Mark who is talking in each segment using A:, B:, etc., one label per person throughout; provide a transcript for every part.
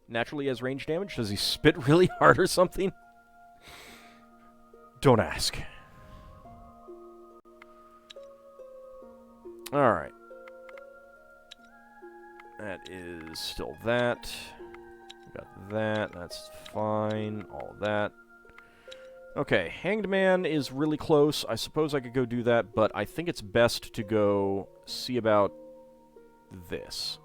A: naturally has range damage? Does he spit really hard or something? Don't ask. Alright. That is still that. Got that. That's fine. All of that. Okay, Hanged Man is really close. I suppose I could go do that, but I think it's best to go see about this.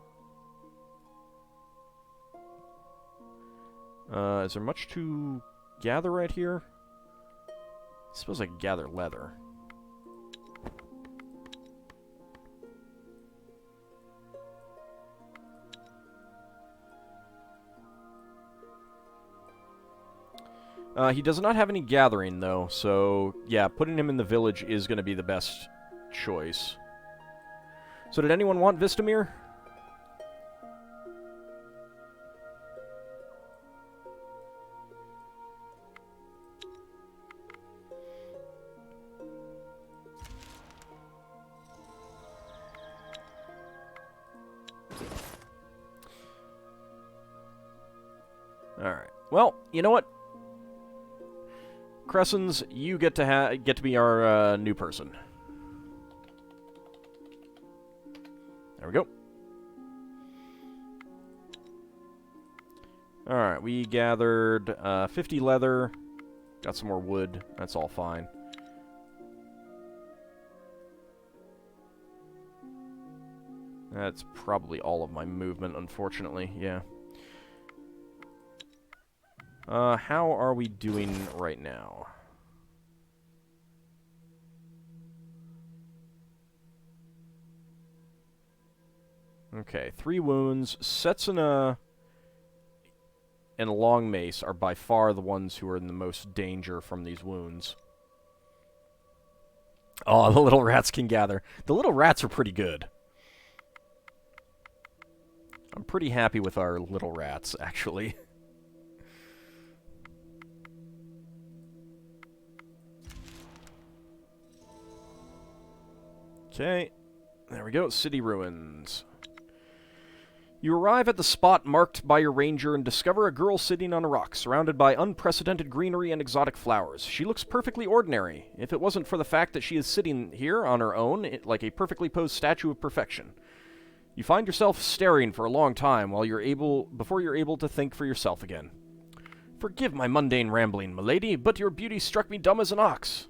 A: Is there much to gather right here? I suppose I could gather leather. He does not have any gathering, though, so, yeah, putting him in the village is going to be the best choice. So did anyone want Vistamir? Alright. Well, you know what? Cressons, you get to be our new person. There we go. Alright, we gathered 50 leather. Got some more wood. That's all fine. That's probably all of my movement, unfortunately. Yeah. How are we doing right now? Okay, 3 wounds. Setsuna and a long mace are by far the ones who are in the most danger from these wounds. Oh, the little rats can gather. The little rats are pretty good. I'm pretty happy with our little rats, actually. Okay, there we go, city ruins. You arrive at the spot marked by your ranger and discover a girl sitting on a rock, surrounded by unprecedented greenery and exotic flowers. She looks perfectly ordinary, if it wasn't for the fact that she is sitting here on her own, like a perfectly posed statue of perfection. You find yourself staring for a long time before you're able to think for yourself again. Forgive my mundane rambling, milady, but your beauty struck me dumb as an ox.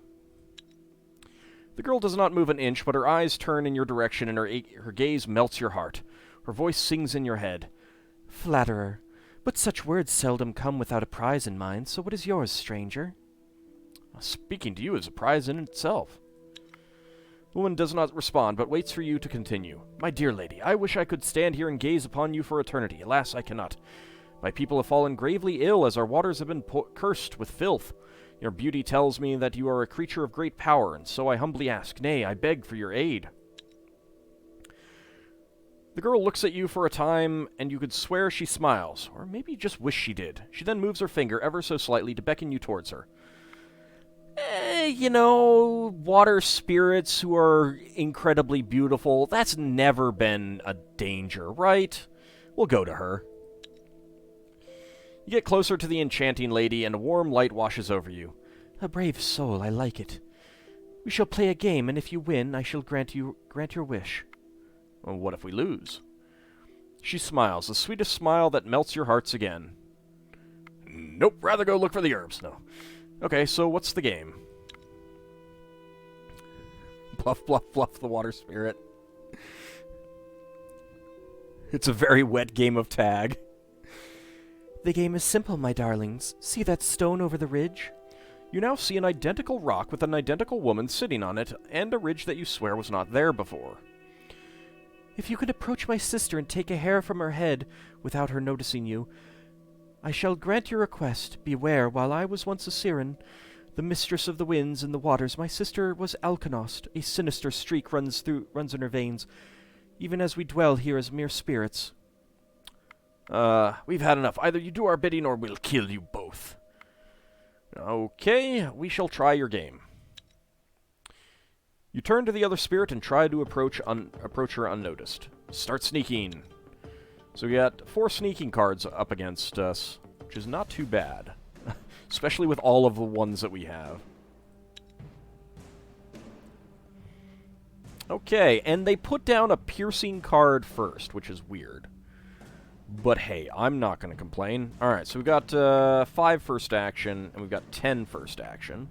A: The girl does not move an inch, but her eyes turn in your direction, and her gaze melts your heart. Her voice sings in your head. Flatterer, but such words seldom come without a prize in mind, so what is yours, stranger? Speaking to you is a prize in itself. The woman does not respond, but waits for you to continue. My dear lady, I wish I could stand here and gaze upon you for eternity. Alas, I cannot. My people have fallen gravely ill, as our waters have been cursed with filth. Your beauty tells me that you are a creature of great power, and so I humbly ask, nay, I beg for your aid. The girl looks at you for a time, and you could swear she smiles, or maybe you just wish she did. She then moves her finger ever so slightly to beckon you towards her. You know, water spirits who are incredibly beautiful, that's never been a danger, right? We'll go to her. You get closer to the enchanting lady, and a warm light washes over you. A brave soul, I like it. We shall play a game, and if you win, I shall grant your wish. Well, what if we lose? She smiles, the sweetest smile that melts your hearts again. Nope, rather go look for the herbs. No. Okay, so what's the game? Bluff, bluff, bluff the water spirit. It's a very wet game of tag. The game is simple, my darlings. See that stone over the ridge? You now see an identical rock with an identical woman sitting on it, and a ridge that you swear was not there before. If you could approach my sister and take a hair from her head without her noticing you, I shall grant your request. Beware, while I was once a siren, the mistress of the winds and the waters, my sister was Alkanost. A sinister streak runs in her veins, even as we dwell here as mere spirits. We've had enough. Either you do our bidding or we'll kill you both. Okay, we shall try your game. You turn to the other spirit and try to approach her unnoticed. Start sneaking. So we got 4 sneaking cards up against us, which is not too bad. Especially with all of the ones that we have. Okay, and they put down a piercing card first, which is weird. But hey, I'm not going to complain. Alright, so we've got 5 first action, and we've got 10 first action.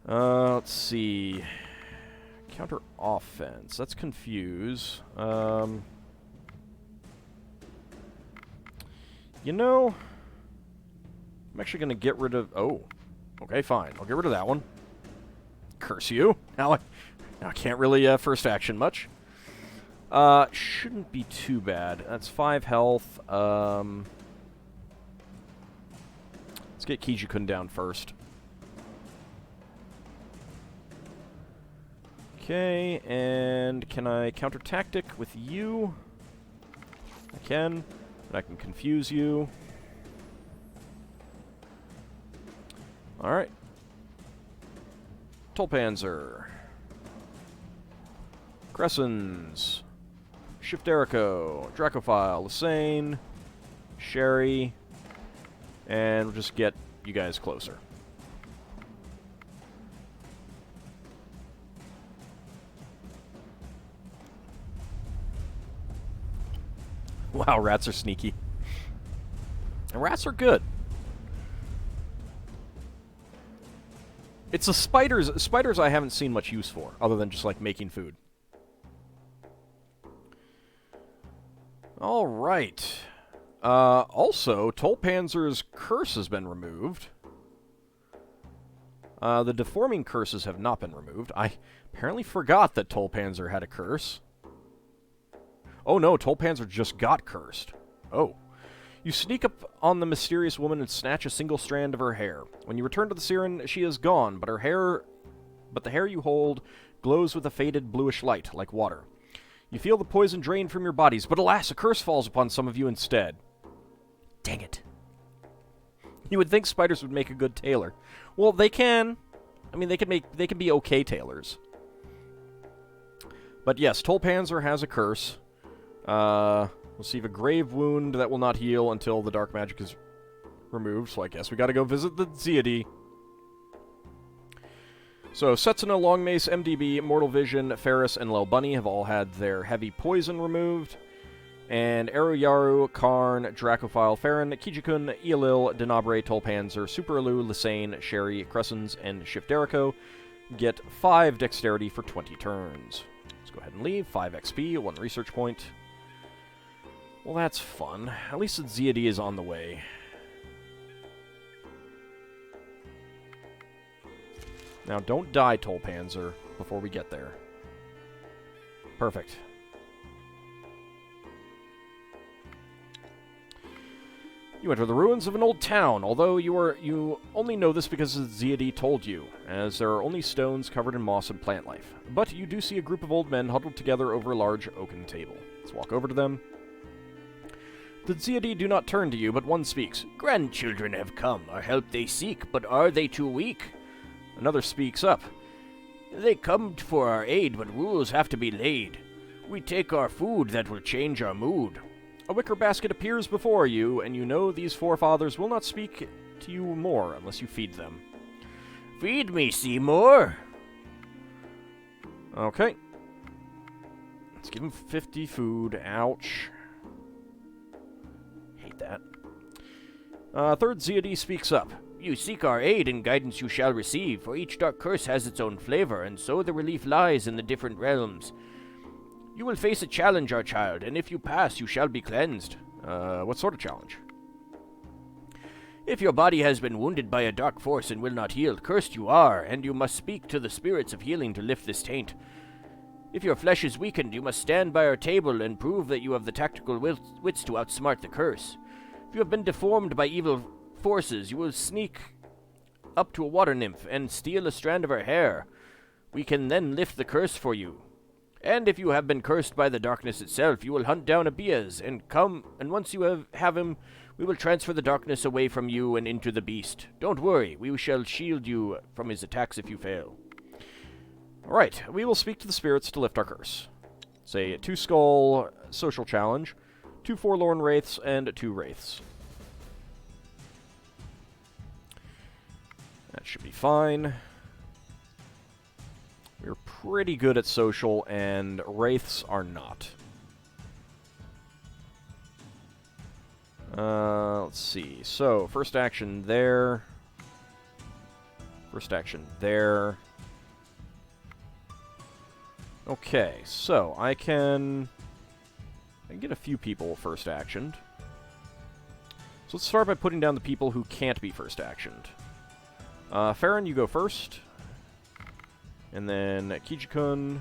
A: Let's see. Counter offense. Let's confuse. You know, I'm actually going to get rid of... Oh, okay, fine. I'll get rid of that one. Curse you. Now I can't really first action much. Shouldn't be too bad. That's 5 health. Let's get Kijikun down first. Okay, and can I counter tactic with you? I can. But I can confuse you. Alright. Tolpanzer. Cressons. Shifterico. Dracophile. Lysane. Sherry. And we'll just get you guys closer. Wow, rats are sneaky. And rats are good. It's the spiders. Spiders I haven't seen much use for, other than just, like, making food. Alright. Also, Tolpanzer's curse has been removed. The deforming curses have not been removed. I apparently forgot that Tolpanzer had a curse. Oh no, Tolpanzer just got cursed. Oh. You sneak up on the mysterious woman and snatch a single strand of her hair. When you return to the Siren, she is gone, but the hair you hold glows with a faded bluish light, like water. You feel the poison drain from your bodies, but alas, a curse falls upon some of you instead. Dang it. You would think spiders would make a good tailor. Well, they can. I mean, they can be okay tailors. But yes, Tolpanzer has a curse. Receive a grave wound that will not heal until the dark magic is removed, so I guess we gotta go visit the Zeody. So, Setsuna, Longmace, MDB, Mortal Vision, Ferris, and Lel Bunny have all had their heavy poison removed. And Eruyaru, Karn, Dracophile, Farron, Kijikun, Eolil, Denabre, Tolpanzer, Super Alu, Lysane, Sherry, Cressons, and Shifterico get 5 dexterity for 20 turns. Let's go ahead and leave. 5 XP, 1 research point. Well, that's fun. At least the Zeody is on the way. Now, don't die, Tolpanzer, before we get there. Perfect. You enter the ruins of an old town, although you only know this because the Zeody told you, as there are only stones covered in moss and plant life. But you do see a group of old men huddled together over a large oaken table. Let's walk over to them. The Zeody do not turn to you, but one speaks. Grandchildren have come, our help they seek, but are they too weak? Another speaks up. They come for our aid, but rules have to be laid. We take our food that will change our mood. A wicker basket appears before you, and you know these forefathers will not speak to you more unless you feed them. Feed me, Seymour! Okay. Let's give him 50 food. Ouch. Hate that. Third Zeody speaks up. You seek our aid, and guidance you shall receive, for each dark curse has its own flavor, and so the relief lies in the different realms. You will face a challenge, our child, and if you pass, you shall be cleansed. What sort of challenge? If your body has been wounded by a dark force and will not heal, cursed you are, and you must speak to the spirits of healing to lift this taint. If your flesh is weakened, you must stand by our table and prove that you have the tactical wits to outsmart the curse. If you have been deformed by evil forces, you will sneak up to a water nymph and steal a strand of her hair. We can then lift the curse for you. And if you have been cursed by the darkness itself, you will hunt down Abias and once you have him, we will transfer the darkness away from you and into the beast. Don't worry, we shall shield you from his attacks if you fail. Alright, we will speak to the spirits to lift our curse. Say, 2 skull, social challenge, 2 forlorn wraiths, and 2 wraiths. That should be fine. We're pretty good at social, and wraiths are not. Let's see. So, first action there. First action there. Okay, so I can get a few people first actioned. So let's start by putting down the people who can't be first actioned. Farron, you go first. And then Kijikun.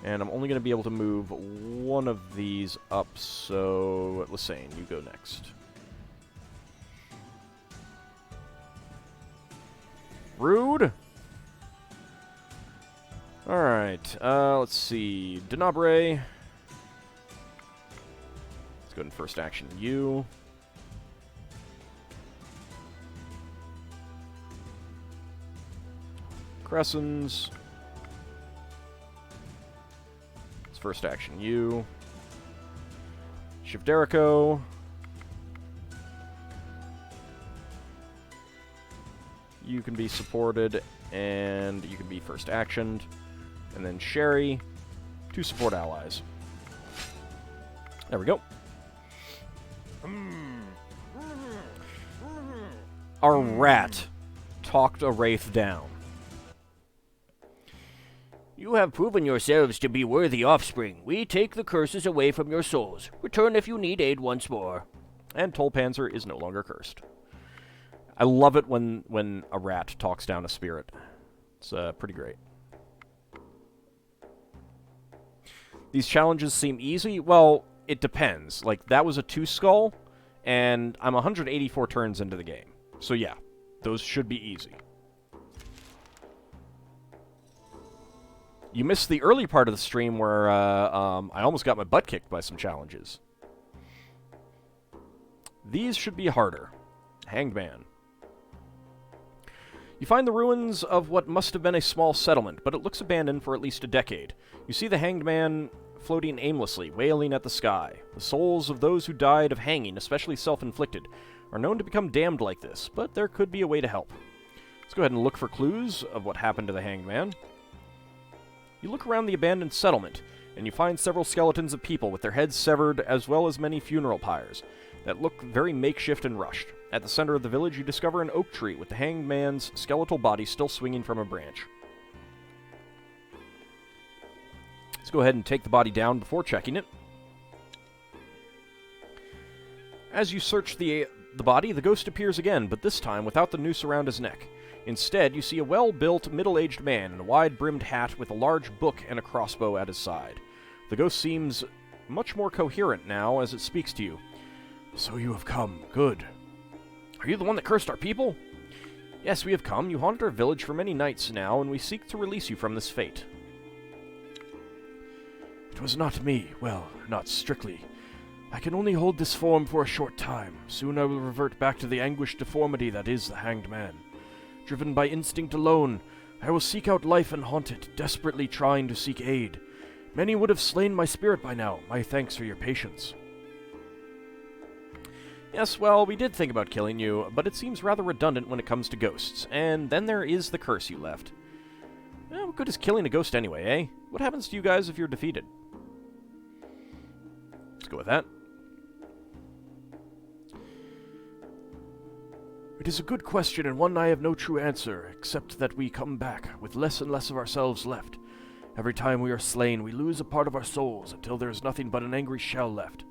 A: And I'm only going to be able to move one of these up, so Lysane, you go next. Rude! Alright, let's see. Denabre. Let's go ahead and first action you. Cressons. Let's first action you. Shivderico. You can be supported, and you can be first actioned. And then Sherry, 2 support allies. There we go. Our rat talked a wraith down.
B: You have proven yourselves to be worthy offspring. We take the curses away from your souls. Return if you need aid once more.
A: And Tolpanzer is no longer cursed. I love it when a rat talks down a spirit. It's pretty great. These challenges seem easy. Well, it depends. Like, that was a 2 skull, and I'm 184 turns into the game. So yeah, those should be easy. You missed the early part of the stream where I almost got my butt kicked by some challenges. These should be harder. Hangman. You find the ruins of what must have been a small settlement, but it looks abandoned for at least a decade. You see the hanged man floating aimlessly, wailing at the sky. The souls of those who died of hanging, especially self-inflicted, are known to become damned like this, but there could be a way to help. Let's go ahead and look for clues of what happened to the hanged man. You look around the abandoned settlement, and you find several skeletons of people with their heads severed, as well as many funeral pyres that look very makeshift and rushed. At the center of the village, you discover an oak tree with the hanged man's skeletal body still swinging from a branch. Let's go ahead and take the body down before checking it. As you search the body, the ghost appears again, but this time without the noose around his neck. Instead, you see a well-built, middle-aged man in a wide-brimmed hat with a large book and a crossbow at his side. The ghost seems much more coherent now as it speaks to you. So you have come. Good. Are you the one that cursed our people? Yes, we have come. You haunt our village for many nights now, and we seek to release you from this fate. It was not me. Well, not strictly. I can only hold this form for a short time. Soon I will revert back to the anguished deformity that is the hanged man. Driven by instinct alone, I will seek out life and haunt it, desperately trying to seek aid. Many would have slain my spirit by now. My thanks for your patience. Yes, well, we did think about killing you, but it seems rather redundant when it comes to ghosts. And then there is the curse you left. Well, what good is killing a ghost anyway, eh? What happens to you guys if you're defeated? Let's go with that. It is a good question, and one I have no true answer, except that we come back, with less and less of ourselves left. Every time we are slain, we lose a part of our souls, until there is nothing but an angry shell left.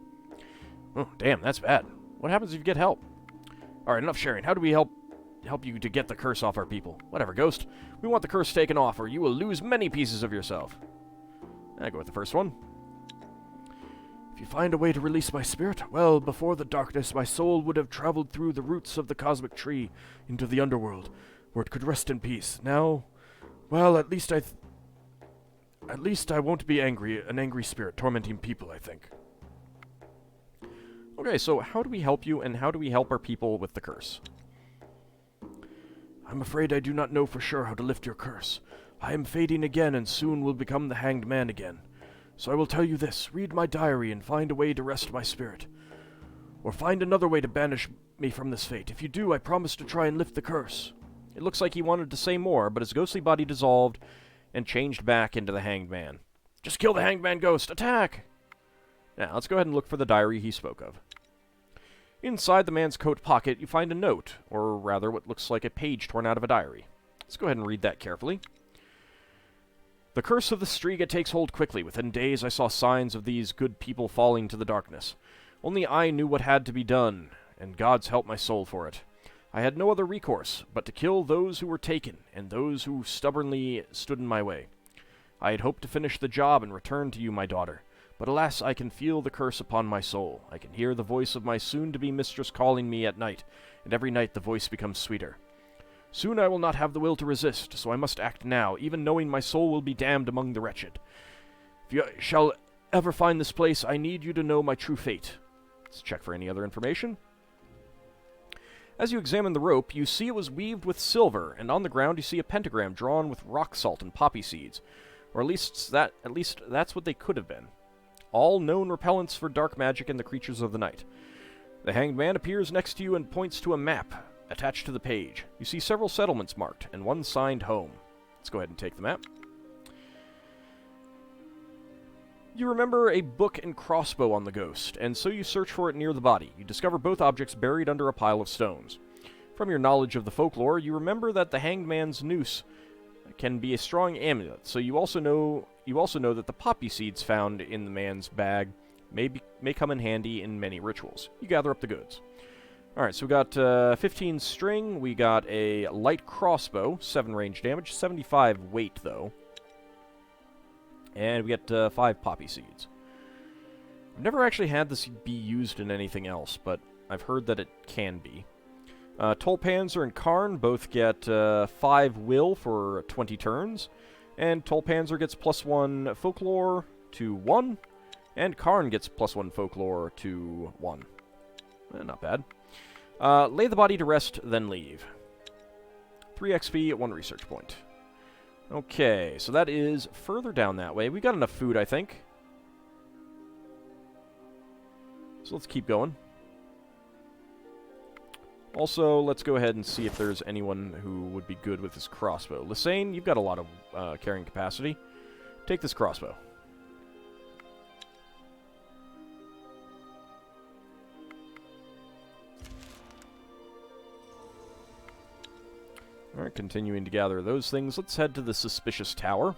A: Oh, damn, that's bad. What happens if you get help? Alright, enough sharing. How do we help you to get the curse off our people? Whatever, Ghost. We want the curse taken off, or you will lose many pieces of yourself. I go with the first one. If you find a way to release my spirit, well, before the darkness, my soul would have traveled through the roots of the cosmic tree into the underworld, where it could rest in peace. Now, well, at least I won't be an angry spirit tormenting people, I think. Okay, so how do we help you, and how do we help our people with the curse? I'm afraid I do not know for sure how to lift your curse. I am fading again, and soon will become the hanged man again. So I will tell you this. Read my diary and find a way to rest my spirit. Or find another way to banish me from this fate. If you do, I promise to try and lift the curse. It looks like he wanted to say more, but his ghostly body dissolved and changed back into the Hanged Man. Just kill the Hanged Man ghost! Attack! Now, let's go ahead and look for the diary he spoke of. Inside the man's coat pocket, you find a note, or rather what looks like a page torn out of a diary. Let's go ahead and read that carefully. The curse of the Striga takes hold quickly. Within days I saw signs of these good people falling to the darkness. Only I knew what had to be done, and God's help my soul for it. I had no other recourse but to kill those who were taken, and those who stubbornly stood in my way. I had hoped to finish the job and return to you, my daughter. But alas, I can feel the curse upon my soul. I can hear the voice of my soon-to-be mistress calling me at night, and every night the voice becomes sweeter. Soon I will not have the will to resist, so I must act now, even knowing my soul will be damned among the wretched. If you shall ever find this place, I need you to know my true fate. Let's check for any other information. As you examine the rope, you see it was weaved with silver, and on the ground you see a pentagram drawn with rock salt and poppy seeds. Or at least that's what they could have been. All known repellents for dark magic and the creatures of the night. The Hanged Man appears next to you and points to a map attached to the page. You see several settlements marked, and one signed home. Let's go ahead and take the map. You remember a book and crossbow on the ghost, and so you search for it near the body. You discover both objects buried under a pile of stones. From your knowledge of the folklore, you remember that the Hanged Man's noose can be a strong amulet, so you also know that the poppy seeds found in the man's bag may come in handy in many rituals. You gather up the goods. Alright, so we got 15 string, we got a light crossbow, 7 range damage, 75 weight though. And we got 5 poppy seeds. I've never actually had this be used in anything else, but I've heard that it can be. Tolpanzer and Karn both get 5 will for 20 turns, and Tolpanzer gets +1 folklore to 1, and Karn gets +1 folklore to 1. Not bad. Lay the body to rest, then leave. 3 XP, 1 research point. Okay, so that is further down that way. We got enough food, I think. So let's keep going. Also, let's go ahead and see if there's anyone who would be good with this crossbow. Lysane, you've got a lot of carrying capacity. Take this crossbow. Alright, continuing to gather those things. Let's head to the suspicious tower.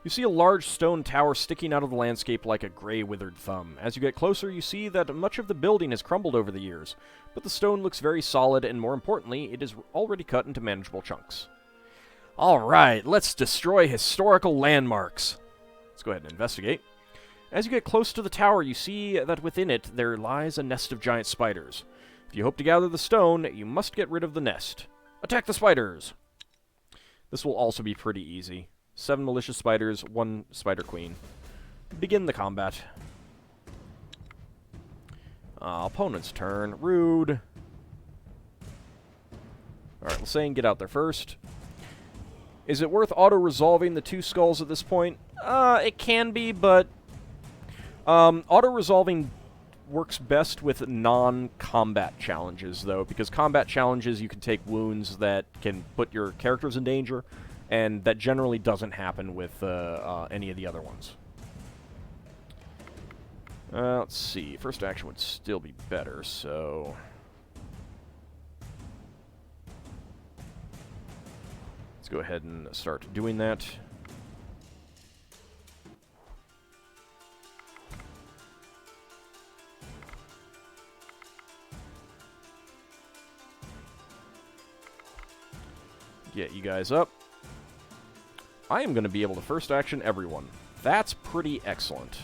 A: You see a large stone tower sticking out of the landscape like a gray, withered thumb. As you get closer, you see that much of the building has crumbled over the years, but the stone looks very solid, and more importantly, it is already cut into manageable chunks. Alright, let's destroy historical landmarks. Let's go ahead and investigate. As you get close to the tower, you see that within it there lies a nest of giant spiders. If you hope to gather the stone, you must get rid of the nest. Attack the spiders! This will also be pretty easy. 7 malicious spiders, 1 spider queen. Begin the combat. Opponent's turn. Rude. Alright, Lysane, get out there first. Is it worth auto-resolving the 2 skulls at this point? It can be, but auto-resolving works best with non-combat challenges, though, because combat challenges you can take wounds that can put your characters in danger, and that generally doesn't happen with any of the other ones. Let's see. First action would still be better, so let's go ahead and start doing that. Get you guys up. I am going to be able to first action everyone. That's pretty excellent.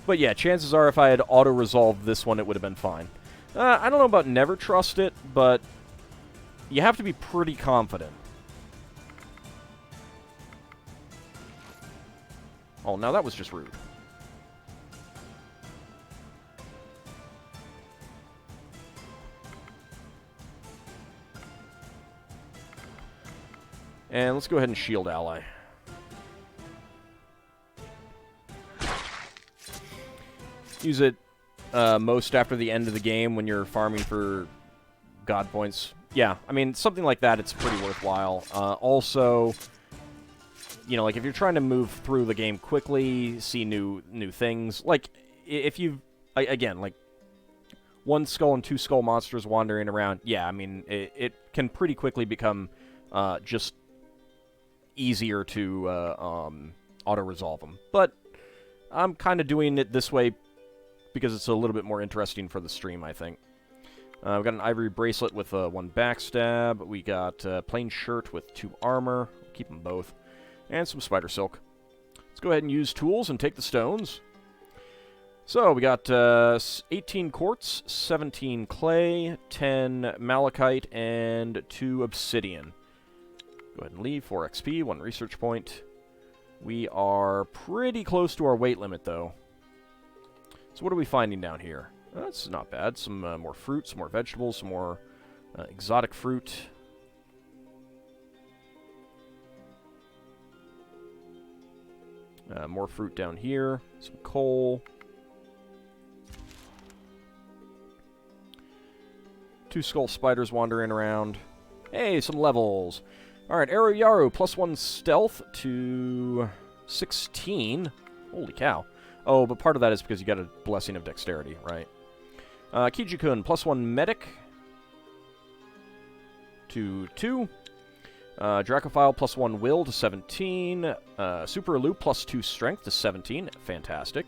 A: But yeah, chances are if I had auto-resolved this one, it would have been fine. I don't know about never trust it, but you have to be pretty confident. Oh, now that was just rude. And let's go ahead and shield ally. Use it most after the end of the game when you're farming for god points. Yeah, I mean, something like that, it's pretty worthwhile. Also, you know, like, if you're trying to move through the game quickly, see new things, like, if you, again, like, 1 skull and 2 skull monsters wandering around, yeah, I mean, it can pretty quickly become just easier to auto-resolve them. But I'm kind of doing it this way because it's a little bit more interesting for the stream, I think. We've got an ivory bracelet with 1 backstab. We got a plain shirt with 2 armor. Keep them both. And some spider silk. Let's go ahead and use tools and take the stones. So, we got 18 quartz, 17 clay, 10 malachite, and 2 obsidian. Go ahead and leave. 4 XP, 1 research point. We are pretty close to our weight limit, though. So what are we finding down here? That's not bad. Some more fruit, some more vegetables, some more exotic fruit. More fruit down here. Some coal. 2 skull spiders wandering around. Hey, some levels. Alright, Eru Yaru, +1 stealth to 16. Holy cow. Oh, but part of that is because you got a blessing of dexterity, right? Kijikun, +1 medic to 2. Dracophile, +1 will to 17. Super Elu, +2 strength to 17. Fantastic.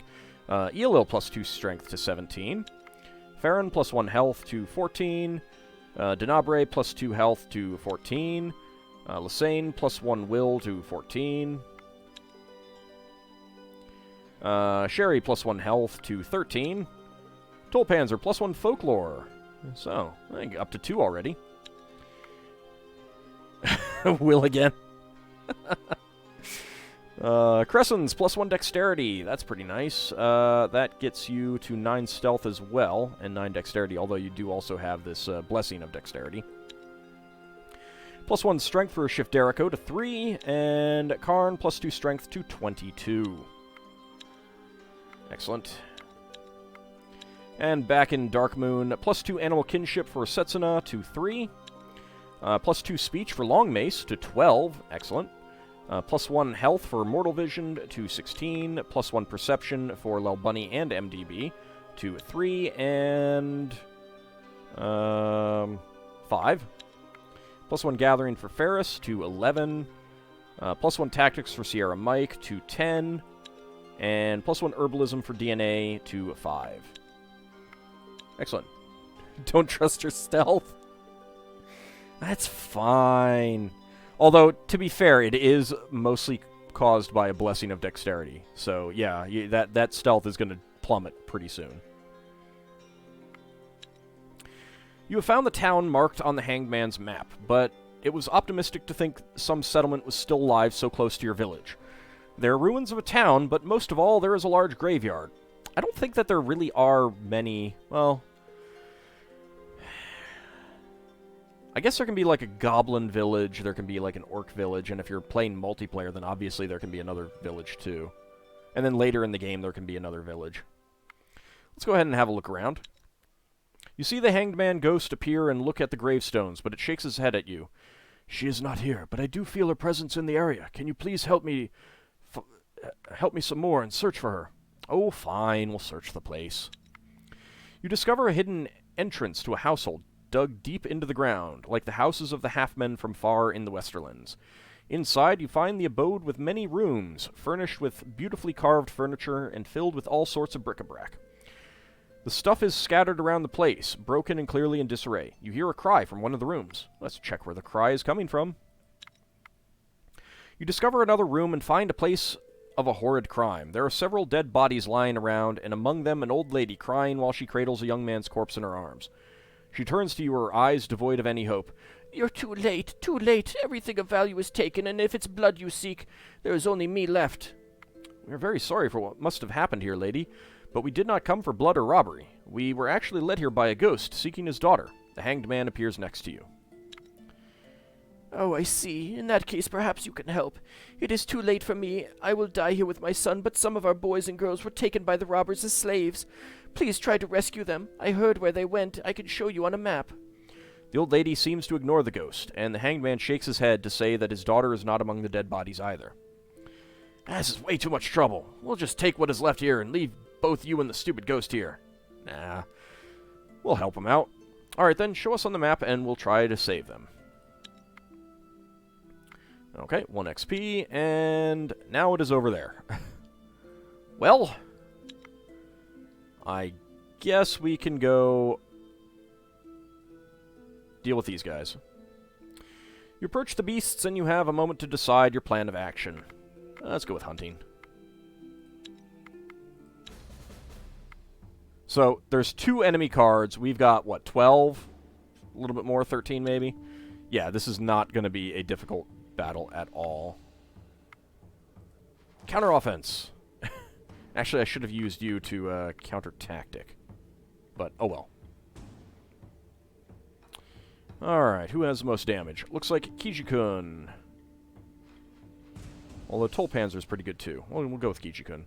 A: Eelil, +2 strength to 17. Farron, +1 health to 14. Denabre, +2 health to 14. Lysane, +1 will to 14. Sherry, +1 health to 13. Tulpanzer, +1 folklore. So, I think up to 2 already. Will again. Crescents, +1 dexterity. That's pretty nice. That gets you to 9 stealth as well, and 9 dexterity, although you do also have this blessing of dexterity. +1 strength for Shiftderico to 3, and Karn, +2 strength to 22. Excellent. And back in Dark Moon, +2 animal kinship for Setsuna to 3. +2 speech for Long Mace to 12. Excellent. +1 health for Mortal Vision to 16. +1 perception for Lel Bunny and MDB to 3 and 5. +1 gathering for Ferris to 11. +1 tactics for Sierra Mike to 10. And +1 herbalism for DNA to 5. Excellent. Don't trust your stealth. That's fine. Although, to be fair, it is mostly caused by a blessing of dexterity. So, yeah, that stealth is going to plummet pretty soon. You have found the town marked on the Hangman's map, but it was optimistic to think some settlement was still alive so close to your village. There are ruins of a town, but most of all, there is a large graveyard. I don't think that there really are many, well, I guess there can be like a goblin village, there can be like an orc village, and if you're playing multiplayer, then obviously there can be another village too. And then later in the game, there can be another village. Let's go ahead and have a look around. You see the Hanged Man ghost appear and look at the gravestones, but it shakes his head at you. She is not here, but I do feel her presence in the area. Can you please help me some more and search for her? Oh, fine, we'll search the place. You discover a hidden entrance to a household dug deep into the ground, like the houses of the half-men from far in the Westerlands. Inside, you find the abode with many rooms, furnished with beautifully carved furniture and filled with all sorts of bric-a-brac. The stuff is scattered around the place, broken and clearly in disarray. You hear a cry from one of the rooms. Let's check where the cry is coming from. You discover another room and find a place of a horrid crime. There are several dead bodies lying around, and among them an old lady crying while she cradles a young man's corpse in her arms. She turns to you, her eyes devoid of any hope.
B: You're too late, too late. Everything of value is taken, and if it's blood you seek, there is only me left.
A: We are very sorry for what must have happened here, lady, but we did not come for blood or robbery. We were actually led here by a ghost seeking his daughter. The Hanged Man appears next to you.
B: Oh, I see. In that case, perhaps you can help. It is too late for me. I will die here with my son, but some of our boys and girls were taken by the robbers as slaves. Please try to rescue them. I heard where they went. I can show you on a map.
A: The old lady seems to ignore the ghost, and the hangman shakes his head to say that his daughter is not among the dead bodies either. This is way too much trouble. We'll just take what is left here and leave both you and the stupid ghost here. Nah. We'll help them out. Alright then, show us on the map and we'll try to save them. Okay, 1 XP, and now it is over there. Well, I guess we can go deal with these guys. You approach the beasts and you have a moment to decide your plan of action. Let's go with hunting. So, there's 2 enemy cards. We've got, what, 12? A little bit more, 13 maybe? Yeah, this is not going to be a difficult battle at all. Counter-offense. Actually, I should have used you to counter-tactic. But, oh well. Alright, who has the most damage? Looks like Kijikun. Although Tolpanzer's pretty good too. Well, we'll go with Kijikun.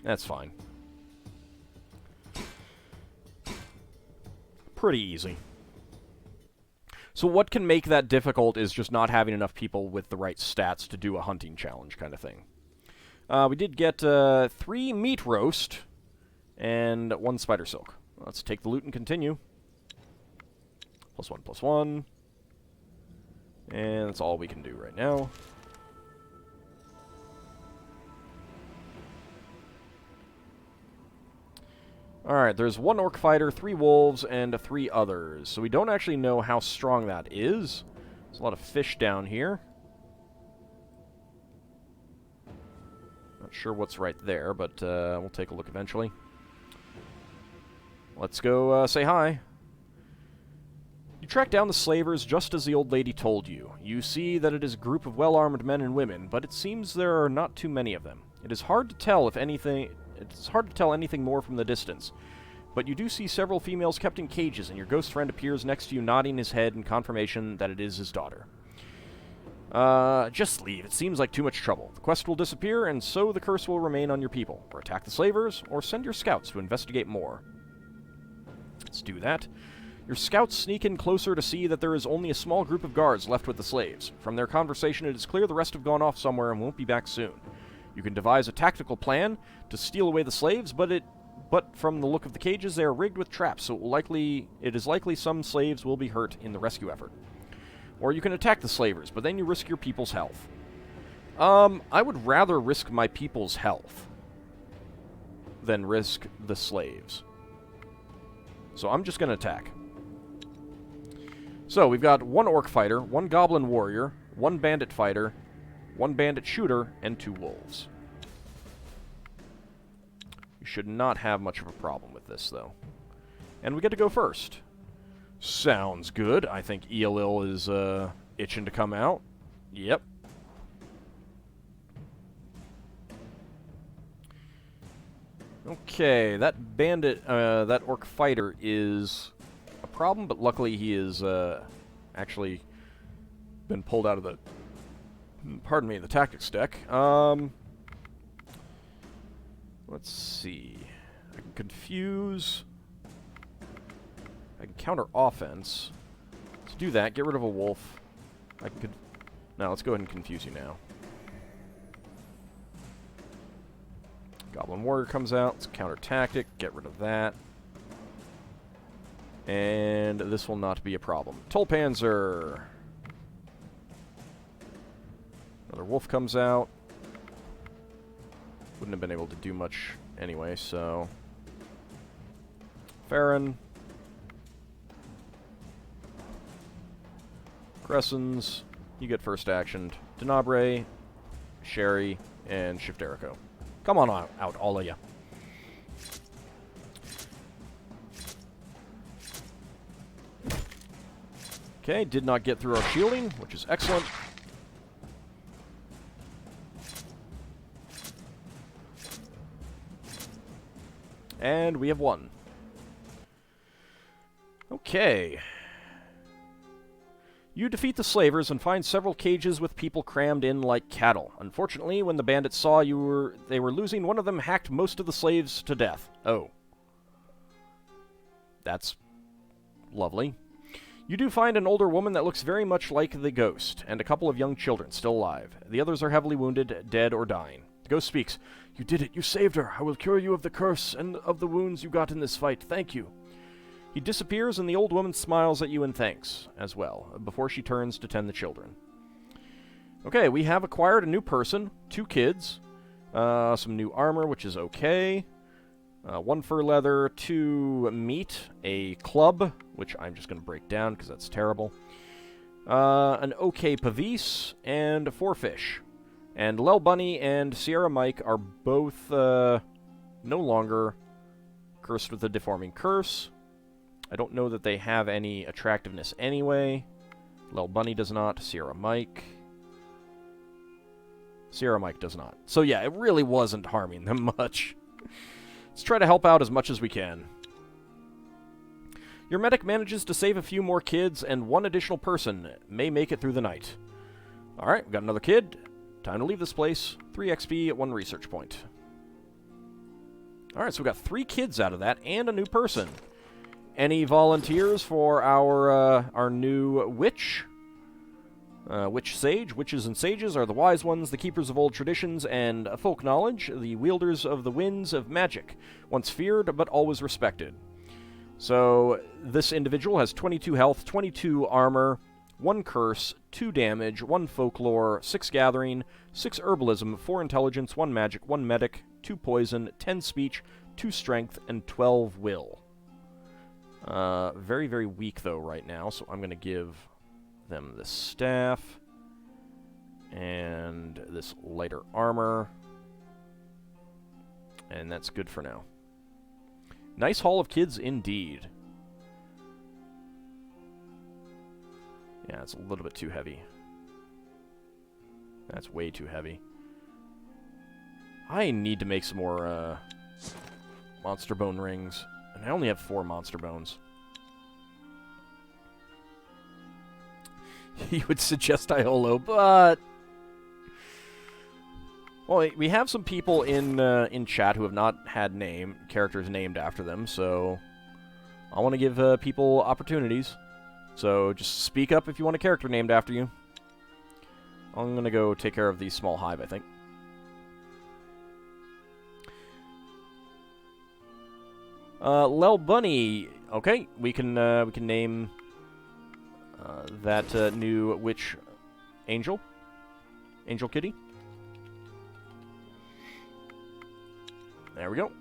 A: That's fine. Pretty easy. So what can make that difficult is just not having enough people with the right stats to do a hunting challenge kind of thing. We did get 3 meat roast and 1 spider silk. Let's take the loot and continue. +1, +1. And that's all we can do right now. Alright, there's 1 orc fighter, 3 wolves, and 3 others. So we don't actually know how strong that is. There's a lot of fish down here. Not sure what's right there, but we'll take a look eventually. Let's go say hi. You track down the slavers just as the old lady told you. You see that it is a group of well-armed men and women, but it seems there are not too many of them. It is hard to tell if anything... It's hard to tell anything more from the distance, but you do see several females kept in cages, and your ghost friend appears next to you, nodding his head in confirmation that it is his daughter. Just leave. It seems like too much trouble. The quest will disappear, and so the curse will remain on your people. Or attack the slavers, or send your scouts to investigate more. Let's do that. Your scouts sneak in closer to see that there is only a small group of guards left with the slaves. From their conversation, it is clear the rest have gone off somewhere and won't be back soon. You can devise a tactical plan to steal away the slaves, but from the look of the cages, they are rigged with traps, so it is likely some slaves will be hurt in the rescue effort. Or you can attack the slavers, but then you risk your people's health. I would rather risk my people's health than risk the slaves. So I'm just going to attack. So we've got 1 orc fighter, 1 goblin warrior, 1 bandit fighter, 1 bandit shooter, and 2 wolves. You should not have much of a problem with this, though. And we get to go first. Sounds good. I think ELL is itching to come out. Yep. Okay, that bandit, that orc fighter is a problem, but luckily he is actually been pulled out of the... Pardon me, the tactics deck. Let's see. I can confuse. I can counter offense. To do that, get rid of a wolf. I can. No, let's go ahead and confuse you now. Goblin warrior comes out. Let's counter tactic. Get rid of that. And this will not be a problem. Tolpanzer. Another wolf comes out. Wouldn't have been able to do much anyway, so... Farron. Cressons. You get first actioned. Denabre, Sherry, and Shifterico. Come on out, all of you. Okay, did not get through our shielding, which is excellent. And we have won. Okay. You defeat the slavers and find several cages with people crammed in like cattle. Unfortunately, when the bandits saw they were losing, one of them hacked most of the slaves to death. Oh. That's lovely. You do find an older woman that looks very much like the ghost, and a couple of young children still alive. The others are heavily wounded, dead, or dying. The ghost speaks. You did it. You saved her. I will cure you of the curse and of the wounds you got in this fight. Thank you. He disappears, and the old woman smiles at you in thanks, as well, before she turns to tend the children. Okay, we have acquired a new person, 2 kids, some new armor, which is okay, 1 fur leather, 2 meat, a club, which I'm just going to break down because that's terrible, an okay pavis, and 4 fish. And Lel Bunny and Sierra Mike are both no longer cursed with a deforming curse. I don't know that they have any attractiveness anyway. Lel Bunny does not. Sierra Mike does not. So yeah, it really wasn't harming them much. Let's try to help out as much as we can. Your medic manages to save a few more kids, and 1 additional person may make it through the night. Alright, we got another kid. Time to leave this place. 3 XP at 1 research point. Alright, so we got 3 kids out of that, and a new person. Any volunteers for our new witch? Witch sage. Witches and sages are the wise ones, the keepers of old traditions and folk knowledge, the wielders of the winds of magic, once feared but always respected. So this individual has 22 health, 22 armor, 1 curse, 2 damage, 1 folklore, 6 gathering, 6 herbalism, 4 intelligence, 1 magic, 1 medic, 2 poison, 10 speech, 2 strength, and 12 will. Very, very weak, though, right now, so I'm going to give them this staff and this lighter armor, and that's good for now. Nice haul of kids, indeed. Yeah, it's a little bit too heavy. That's way too heavy. I need to make some more, monster bone rings. And I only have 4 monster bones. He would suggest I holo, but... Well, we have some people in chat who have not had characters named after them, so... I want to give people opportunities. So just speak up if you want a character named after you. I'm going to go take care of the small hive, I think. Lel Bunny. Okay, we can name that new witch angel kitty. There we go.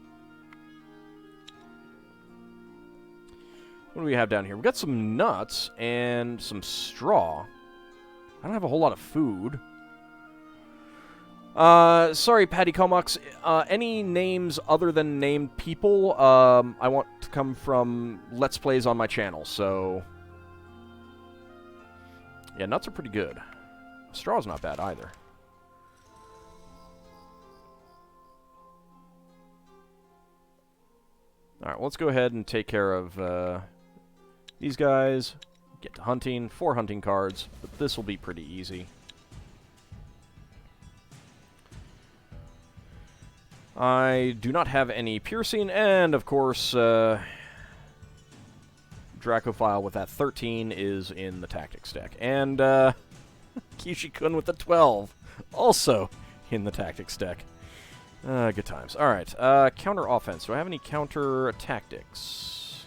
A: What do we have down here? We got some nuts and some straw. I don't have a whole lot of food. Sorry, Patty Comox. Any names other than named people, I want to come from Let's Plays on my channel, so... Yeah, nuts are pretty good. Straw's not bad either. Alright, well, let's go ahead and take care of, these guys. Get to hunting. 4 hunting cards, but this will be pretty easy. I do not have any piercing, and of course, Dracophile with that 13 is in the tactics deck. And Kishi-kun with the 12, also in the tactics deck. Good times. Alright, counter offense. Do I have any counter tactics?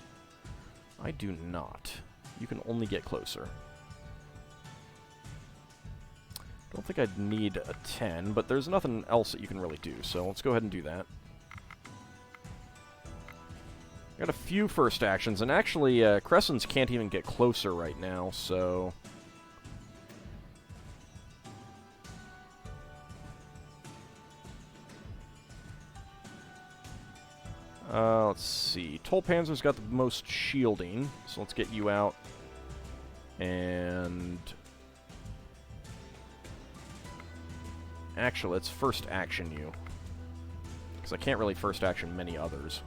A: I do not. You can only get closer. Don't think I'd need a 10, but there's nothing else that you can really do, so let's go ahead and do that. Got a few first actions, and actually, Crescents can't even get closer right now, so... let's see. Tolpanzer's got the most shielding, so let's get you out. And... Actually, let's first action you. Because I can't really first action many others.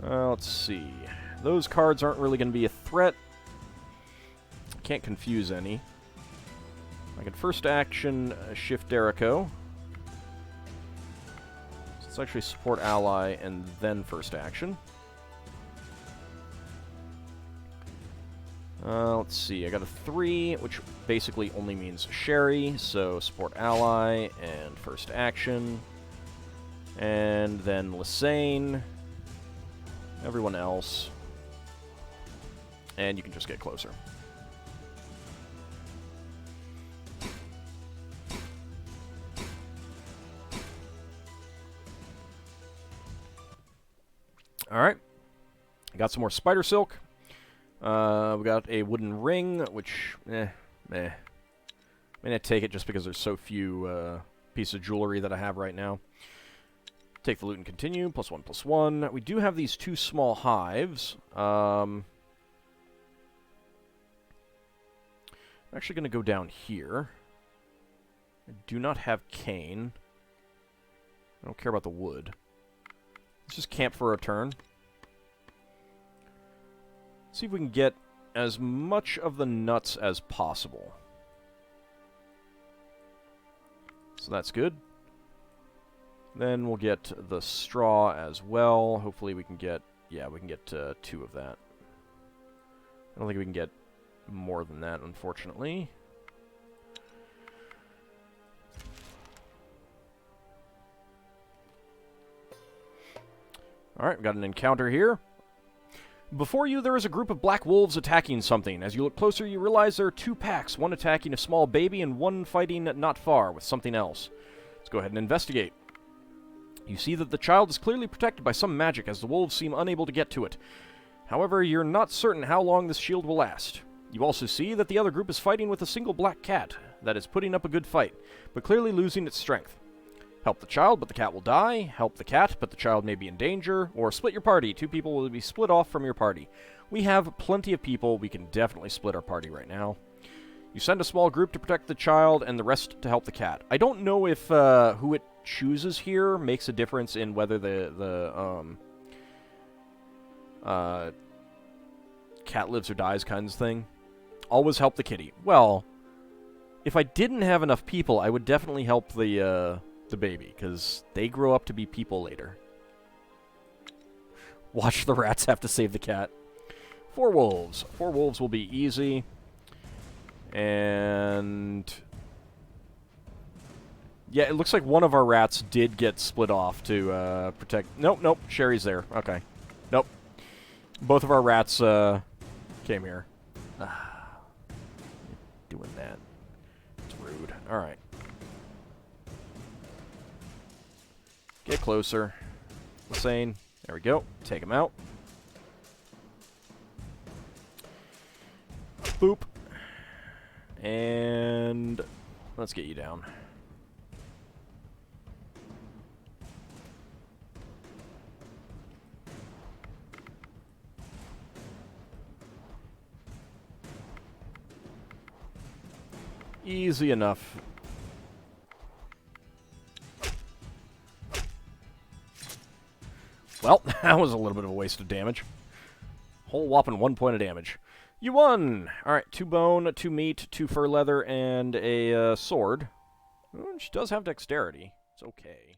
A: Let's see. Those cards aren't really going to be a threat. Can't confuse any. I can first action shift Derico. So it's actually support ally and then first action. Let's see. I got a 3, which basically only means Sherry. So support ally and first action. And then Lysane. Everyone else. And you can just get closer. Alright. Got some more spider silk. We got a wooden ring, which, I may not take it just because there's so few pieces of jewelry that I have right now. Take the loot and continue. +1/+1. We do have these 2 small hives. I'm actually going to go down here. I do not have cane. I don't care about the wood. Let's just camp for a turn. See if we can get as much of the nuts as possible. So that's good. Then we'll get the straw as well. Hopefully we can get... Yeah, we can get 2 of that. I don't think we can get more than that, unfortunately. Alright, we got an encounter here. Before you, there is a group of black wolves attacking something. As you look closer, you realize there are 2 packs, one attacking a small baby and one fighting not far with something else. Let's go ahead and investigate. You see that the child is clearly protected by some magic, as the wolves seem unable to get to it. However, you're not certain how long this shield will last. You also see that the other group is fighting with a single black cat that is putting up a good fight, but clearly losing its strength. Help the child, but the cat will die. Help the cat, but the child may be in danger. Or split your party. 2 people will be split off from your party. We have plenty of people. We can definitely split our party right now. You send a small group to protect the child, and the rest to help the cat. I don't know if who it chooses here makes a difference in whether the cat lives or dies kinds of thing. Always help the kitty. Well, if I didn't have enough people, I would definitely help the baby, because they grow up to be people later. Watch the rats have to save the cat. 4 wolves. 4 wolves will be easy. And... yeah, it looks like one of our rats did get split off to protect... Nope. Sherry's there. Okay. Nope. Both of our rats came here. Doing that. It's rude. Alright. Get closer. Lysane. There we go. Take him out. Boop. And let's get you down. Easy enough. Well, that was a little bit of a waste of damage. Whole whopping 1 point of damage. You won! Alright, 2 bone, 2 meat, 2 fur leather, and a sword. She does have dexterity. It's okay.